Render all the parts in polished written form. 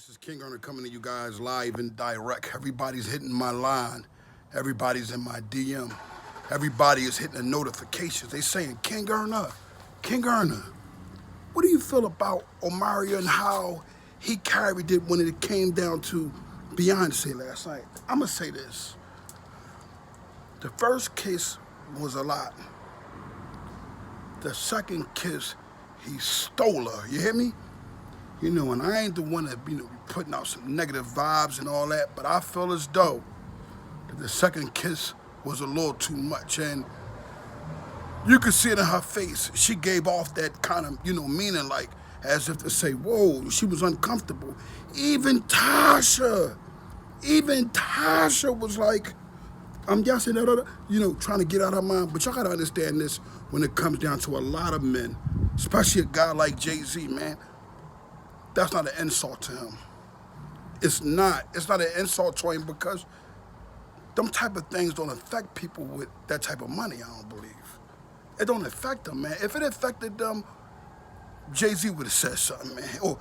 This is King Earner coming to you guys live and direct. Everybody's hitting my line. Everybody's in my DM. Everybody is hitting the notifications. They saying, King Earner, King Earner, what do you feel about Omaria and how he carried it when it came down to Beyoncé last night? I'm going to say this. The first kiss was a lot. The second kiss, he stole her. You hear me? You know, and I ain't the one that, putting out some negative vibes and all that, but I feel as though that the second kiss was a little too much. And you could see it in her face. She gave off that kind of, meaning, like, as if to say, whoa, she was uncomfortable. Even Tasha was like, I'm guessing that, trying to get out of her mind. But y'all gotta understand this when it comes down to a lot of men, especially a guy like Jay-Z, man. That's not an insult to him. It's not an insult to him because them type of things don't affect people with that type of money, I don't believe. It don't affect them, man. If it affected them, Jay-Z would have said something, man. Or,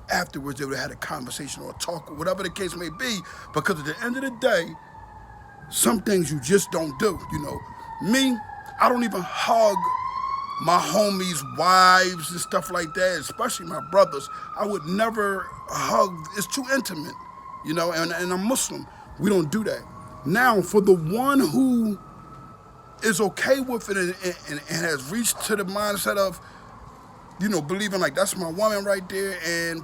afterwards they would have had a conversation or a talk or whatever the case may be, because at the end of the day, some things you just don't do, Me, I don't even hug my homies' wives and stuff like that, especially my brothers. I would never hug. It's too intimate, and I'm Muslim. We don't do that. Now, for the one who is okay with it and has reached to the mindset of, believing like that's my woman right there and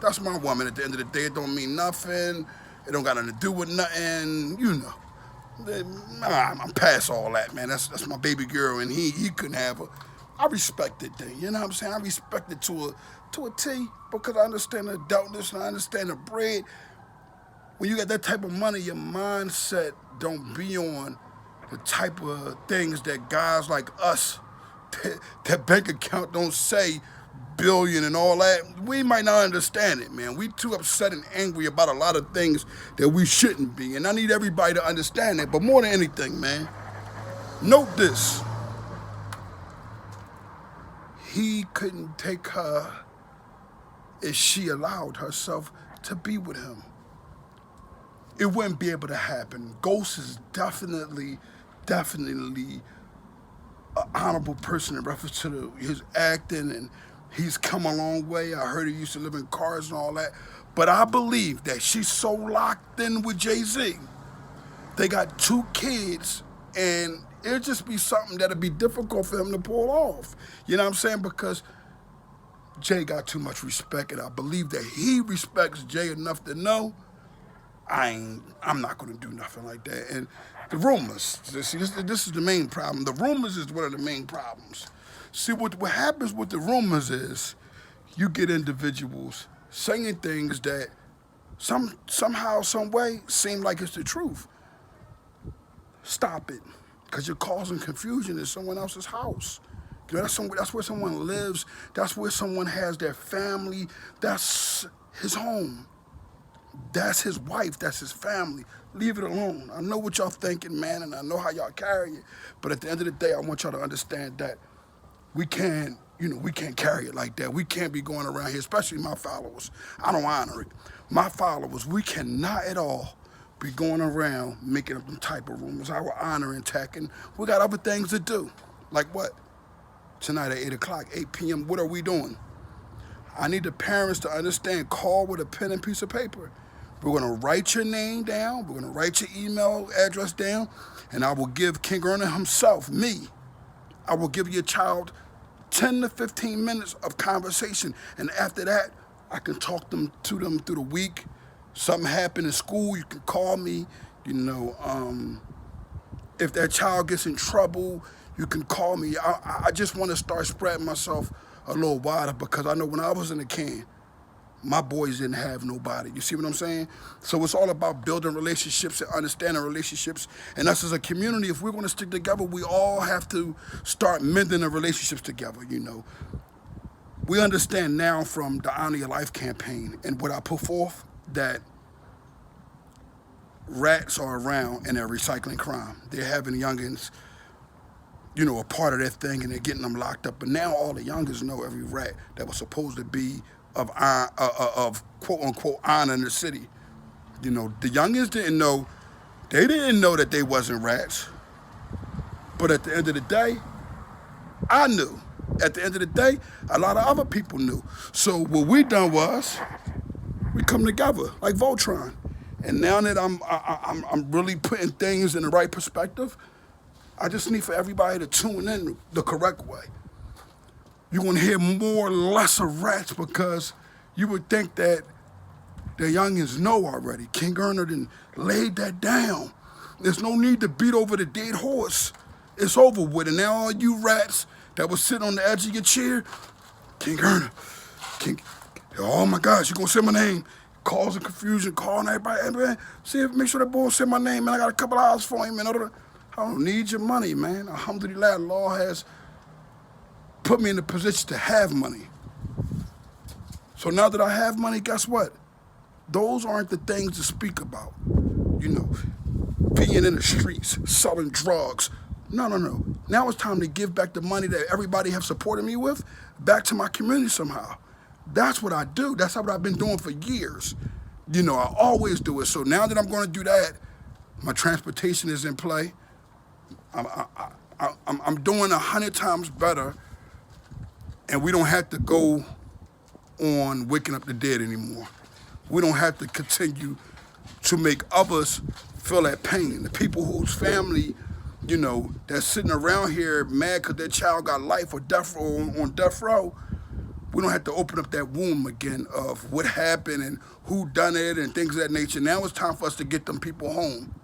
that's my woman at the end of the day. It don't mean nothing. It don't got nothing to do with nothing, I'm past all that, man. That's my baby girl, and he couldn't have her. I respect it, then. You know what I'm saying? I respect it to a T, because I understand the adultness and I understand the bread. When you got that type of money, your mindset don't be on the type of things that guys like us, that bank account don't say billion and all that. We might not understand it, man. We too upset and angry about a lot of things that we shouldn't be. And I need everybody to understand it. But more than anything, man, note this. He couldn't take her if she allowed herself to be with him. It wouldn't be able to happen. Ghost is definitely an honorable person in reference to his acting, and he's come a long way. I heard he used to live in cars and all that. But I believe that she's so locked in with Jay-Z. They got 2 kids, and it'll just be something that'll be difficult for him to pull off. You know what I'm saying? Because Jay got too much respect, and I believe that he respects Jay enough to know I'm not going to do nothing like that. And the rumors, this is the main problem. The rumors is one of the main problems. See, what happens with the rumors is you get individuals saying things that somehow, some way seem like it's the truth. Stop it, because you're causing confusion in someone else's house. That's where someone lives. That's where someone has their family. That's his home. That's his wife. That's his family. Leave it alone. I know what y'all thinking, man, and I know how y'all carry it. But at the end of the day, I want y'all to understand that we can't carry it like that. We can't be going around here, especially my followers. I don't honor it. My followers, we cannot at all be going around making up them type of rumors. I will honor and tech, and we got other things to do. Like what? Tonight at 8 o'clock, 8 p.m., what are we doing? I need the parents to understand, call with a pen and piece of paper. We're going to write your name down. We're going to write your email address down, and I will give King Earner himself, me, I will give your child 10 to 15 minutes of conversation. And after that, I can talk to them through the week. Something happened in school, you can call me. If that child gets in trouble, you can call me. I just want to start spreading myself a little wider, because I know when I was in the can, my boys didn't have nobody. You see what I'm saying? So it's all about building relationships and understanding relationships. And us as a community, if we're going to stick together, we all have to start mending the relationships together, We understand now from the Honor Your Life campaign and what I put forth that rats are around and they're recycling crime. They're having youngins, a part of that thing, and they're getting them locked up. But now all the youngins know every rat that was supposed to be of quote unquote honor in the city. You know, the youngins didn't know. They didn't know that they wasn't rats. But at the end of the day, I knew. At the end of the day, a lot of other people knew. So what we done was we come together like Voltron. And now that I'm really putting things in the right perspective, I just need for everybody to tune in the correct way. You're gonna hear more or less of rats because you would think that the youngins know already. King Ernest done laid that down. There's no need to beat over the dead horse. It's over with. And now all you rats that was sitting on the edge of your chair, King Ernest, oh my gosh, you gonna say my name? Causing confusion, calling everybody. Hey, man, make sure that boy say my name, man. I got a couple hours for him, man. I don't need your money, man. Alhamdulillah, Allah has put me in the position to have money. So now that I have money, guess what? Those aren't the things to speak about. You know, being in the streets, selling drugs. No. Now it's time to give back the money that everybody have supported me with back to my community somehow. That's what I do. That's what I've been doing for years. You know, I always do it. So now that I'm going to do that, my transportation is in play. I'm doing 100 times better, and we don't have to go on waking up the dead anymore. We don't have to continue to make others feel that pain. The people whose family, you know, that's sitting around here mad because their child got life or death row on death row, we don't have to open up that womb again of what happened and who done it and things of that nature. Now it's time for us to get them people home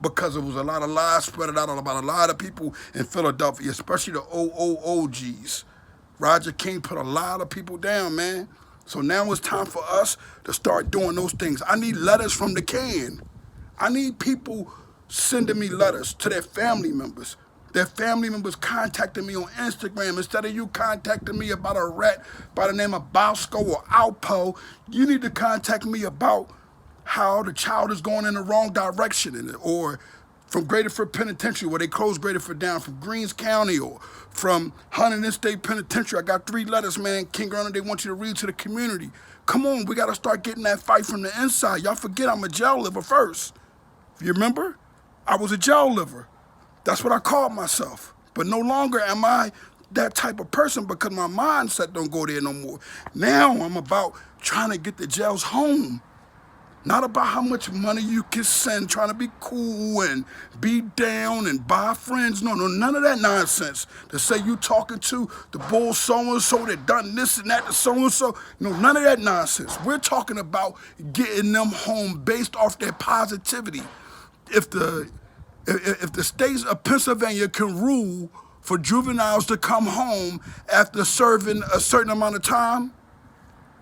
because there was a lot of lies spread out about a lot of people in Philadelphia, especially the OGs. Roger King put a lot of people down, man. So now it's time for us to start doing those things. I need letters from the can. I need people sending me letters to their family members. Their family members contacting me on Instagram. Instead of you contacting me about a rat by the name of Bosco or Alpo, you need to contact me about how the child is going in the wrong direction, or from Graterford Penitentiary, where they closed Graterford down, from Greens County, or from Huntington State Penitentiary. I got 3 letters, man. King Ernest, they want you to read to the community. Come on, we got to start getting that fight from the inside. Y'all forget I'm a jail liver first. You remember? I was a jail liver. That's what I called myself. But no longer am I that type of person because my mindset don't go there no more. Now I'm about trying to get the jails home. Not about how much money you can send, trying to be cool and be down and buy friends. No, none of that nonsense. To say you talking to the bull so-and-so that done this and that to so-and-so. No, none of that nonsense. We're talking about getting them home based off their positivity. If the states of Pennsylvania can rule for juveniles to come home after serving a certain amount of time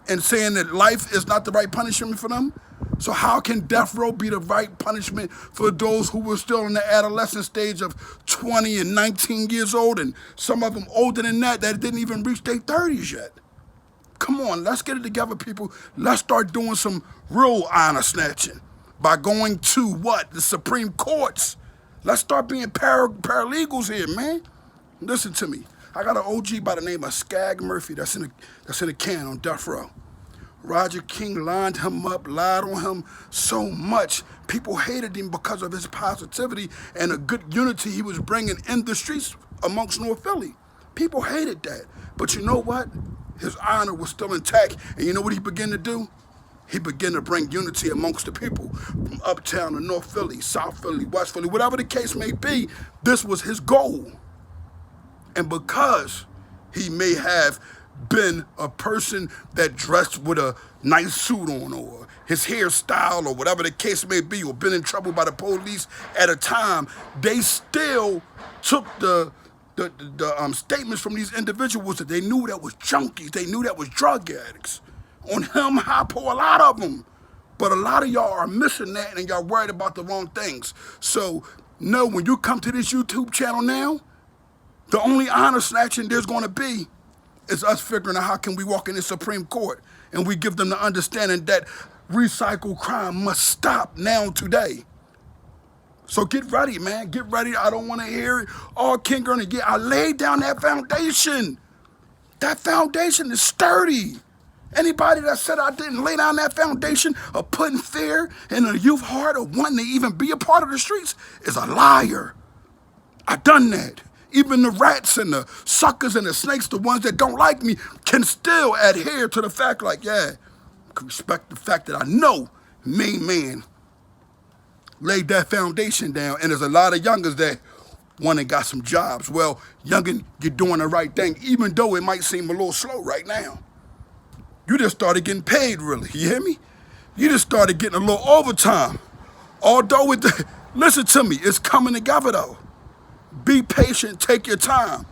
and saying that life is not the right punishment for them, so how can death row be the right punishment for those who were still in the adolescent stage of 20 and 19 years old, and some of them older than that didn't even reach their 30s yet? Come on, let's get it together, people. Let's start doing some real honor snatching by going to what? The Supreme Courts. Let's start being paralegals here, man. Listen to me. I got an OG by the name of Skag Murphy that's in a can on death row. Roger King lined him up, lied on him so much. People hated him because of his positivity and the good unity he was bringing in the streets amongst North Philly. People hated that. But you know what? His honor was still intact. And you know what he began to do? He began to bring unity amongst the people from uptown to North Philly, South Philly, West Philly, whatever the case may be. This was his goal. And because he may have been a person that dressed with a nice suit on, or his hairstyle, or whatever the case may be, or been in trouble by the police at a time, they still took the statements from these individuals that they knew that was junkies, they knew that was drug addicts. On him, Hypo, a lot of them. But a lot of y'all are missing that and y'all worried about the wrong things. So, no, when you come to this YouTube channel now, the only honor snatching there's going to be is us figuring out how can we walk in the Supreme Court and we give them the understanding that recycled crime must stop now today. So get ready, man. Get ready. I don't want to hear it. Oh, King Ernest, yeah, I laid down that foundation. That foundation is sturdy. Anybody that said I didn't lay down that foundation of putting fear in a youth heart or wanting to even be a part of the streets is a liar. I done that. Even the rats and the suckers and the snakes, the ones that don't like me, can still adhere to the fact like, yeah, I can respect the fact that I know main man laid that foundation down. And there's a lot of youngers that one and got some jobs. Well, youngin, you're doing the right thing, even though it might seem a little slow right now. You just started getting paid, really. You hear me? You just started getting a little overtime. Although listen to me, it's coming together though. Be patient, take your time.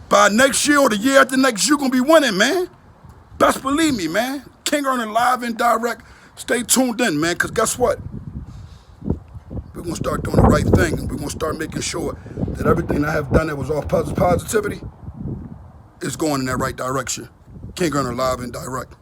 By next year or the year after next, you're gonna be winning, man. Best believe me, man. King Earning live and direct. Stay tuned in, man, because guess what? We're going to start doing the right thing, and we're going to start making sure that everything I have done that was all positivity is going in that right direction. King Earner live and direct.